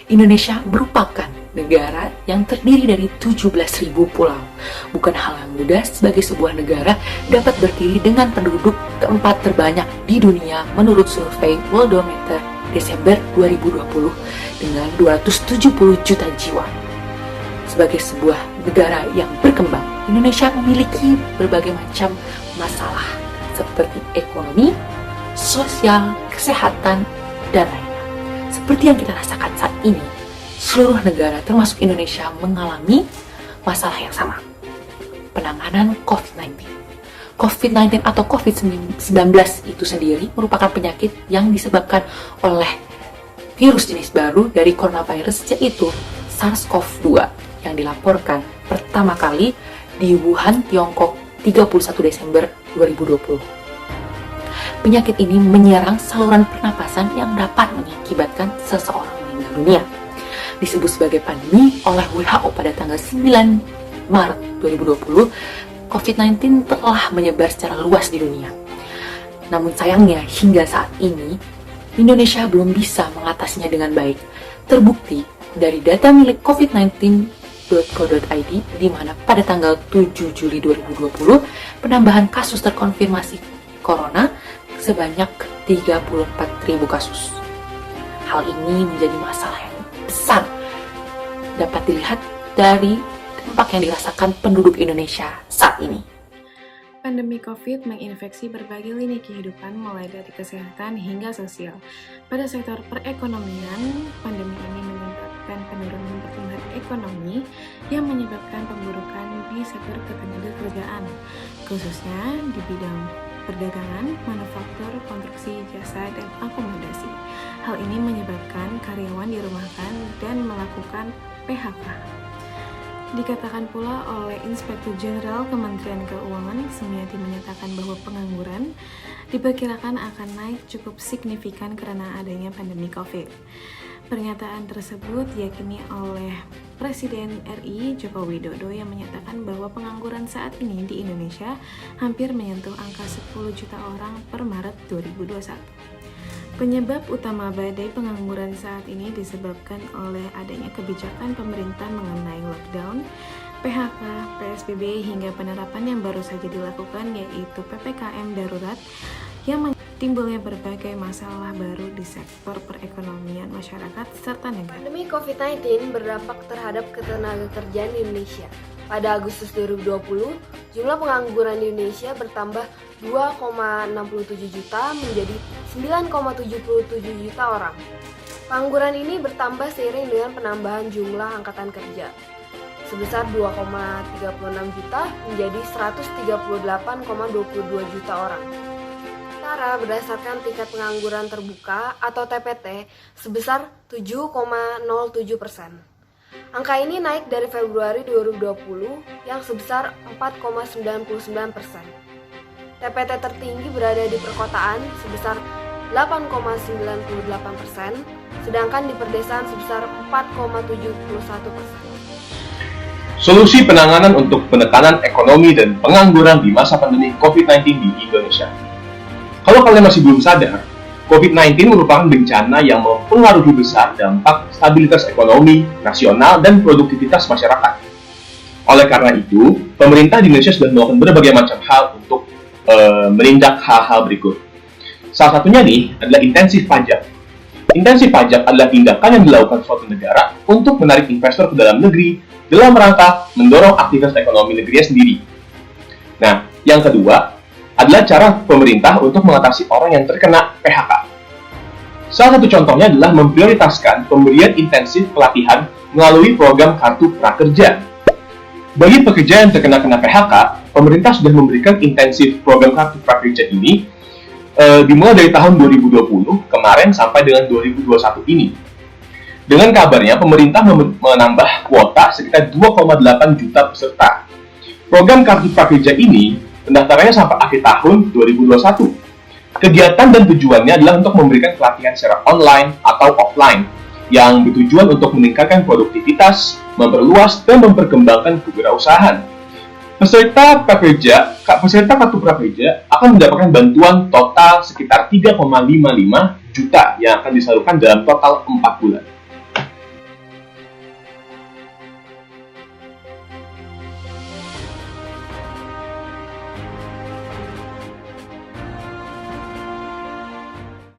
Indonesia merupakan negara yang terdiri dari 17.000 pulau. Bukan hal yang mudah sebagai sebuah negara dapat berdiri dengan penduduk keempat terbanyak di dunia menurut survei Worldometer Desember 2020 dengan 270 juta jiwa. Sebagai sebuah negara yang berkembang, Indonesia memiliki berbagai macam masalah seperti ekonomi, sosial, kesehatan, dan lainnya. Seperti yang kita rasakan saat ini, seluruh negara termasuk Indonesia mengalami masalah yang sama. Penanganan COVID-19. COVID-19 atau COVID-19 itu sendiri merupakan penyakit yang disebabkan oleh virus jenis baru dari coronavirus, yaitu SARS-CoV-2 yang dilaporkan pertama kali di Wuhan, Tiongkok 31 Desember 2020. Penyakit ini menyerang saluran pernapasan yang dapat mengakibatkan seseorang meninggal dunia. Disebut sebagai pandemi oleh WHO pada tanggal 9 Maret 2020, COVID-19 telah menyebar secara luas di dunia. Namun sayangnya hingga saat ini, Indonesia belum bisa mengatasinya dengan baik. Terbukti dari data milik covid19.co.id di mana pada tanggal 7 Juli 2020, penambahan kasus terkonfirmasi corona sebanyak 34.000 kasus. Hal ini menjadi masalah yang besar dapat dilihat dari dampak yang dirasakan penduduk Indonesia saat ini. Pandemi COVID menginfeksi berbagai lini kehidupan mulai dari kesehatan hingga sosial. Pada sektor perekonomian, pandemi ini menyebabkan penurunan pertumbuhan ekonomi yang menyebabkan pemburukan di sektor ketenagakerjaan, khususnya di bidang perdagangan, manufaktur, konstruksi, jasa, dan akomodasi. Hal ini menyebabkan karyawan dirumahkan dan melakukan PHK. Dikatakan pula oleh Inspektur Jenderal Kementerian Keuangan, Sumiati menyatakan bahwa pengangguran diperkirakan akan naik cukup signifikan karena adanya pandemi COVID. Pernyataan tersebut diyakini oleh Presiden RI Joko Widodo yang menyatakan bahwa pengangguran saat ini di Indonesia hampir menyentuh angka 10 juta orang per Maret 2021. Penyebab utama badai pengangguran saat ini disebabkan oleh adanya kebijakan pemerintah mengenai lockdown, PHK, PSBB hingga penerapan yang baru saja dilakukan yaitu PPKM darurat yang timbulnya berbagai masalah baru di sektor perekonomian masyarakat serta negara. Pandemi COVID-19 berdampak terhadap ketenagakerjaan di Indonesia. Pada Agustus 2020, jumlah pengangguran di Indonesia bertambah 2,67 juta menjadi 9,77 juta orang. Pengangguran ini bertambah seiring dengan penambahan jumlah angkatan kerja sebesar 2,36 juta menjadi 138,22 juta orang. Sementara berdasarkan tingkat pengangguran terbuka atau TPT sebesar 7,07%. Angka ini naik dari Februari 2020 yang sebesar 4,99%. TPT tertinggi berada di perkotaan sebesar 8,98%, sedangkan di perdesaan sebesar 4,71%. Solusi penanganan untuk penekanan ekonomi dan pengangguran di masa pandemi COVID-19 di Indonesia. Kalau kalian masih belum sadar, COVID-19 merupakan bencana yang mempengaruhi besar dampak stabilitas ekonomi, nasional, dan produktivitas masyarakat. Oleh karena itu, pemerintah di Indonesia sudah melakukan berbagai macam hal untuk menindak hal-hal berikut. Salah satunya nih adalah intensif pajak. Intensif pajak adalah tindakan yang dilakukan suatu negara untuk menarik investor ke dalam negeri dalam rangka mendorong aktivitas ekonomi negerinya sendiri. Nah, yang kedua adalah cara pemerintah untuk mengatasi orang yang terkena PHK. Salah satu contohnya adalah memprioritaskan pemberian intensif pelatihan melalui program Kartu Prakerja. Bagi pekerja yang terkena PHK, pemerintah sudah memberikan intensif program Kartu Prakerja ini dimulai dari tahun 2020 kemarin sampai dengan 2021 ini. Dengan kabarnya, pemerintah menambah kuota sekitar 2,8 juta peserta. Program Kartu Prakerja ini pendaftarannya sampai akhir tahun 2021. Kegiatan dan tujuannya adalah untuk memberikan pelatihan secara online atau offline yang bertujuan untuk meningkatkan produktivitas, memperluas, dan memperkembangkan kewirausahaan. Peserta Kartu Prakerja akan mendapatkan bantuan total sekitar 3,55 juta yang akan disalurkan dalam total 4 bulan.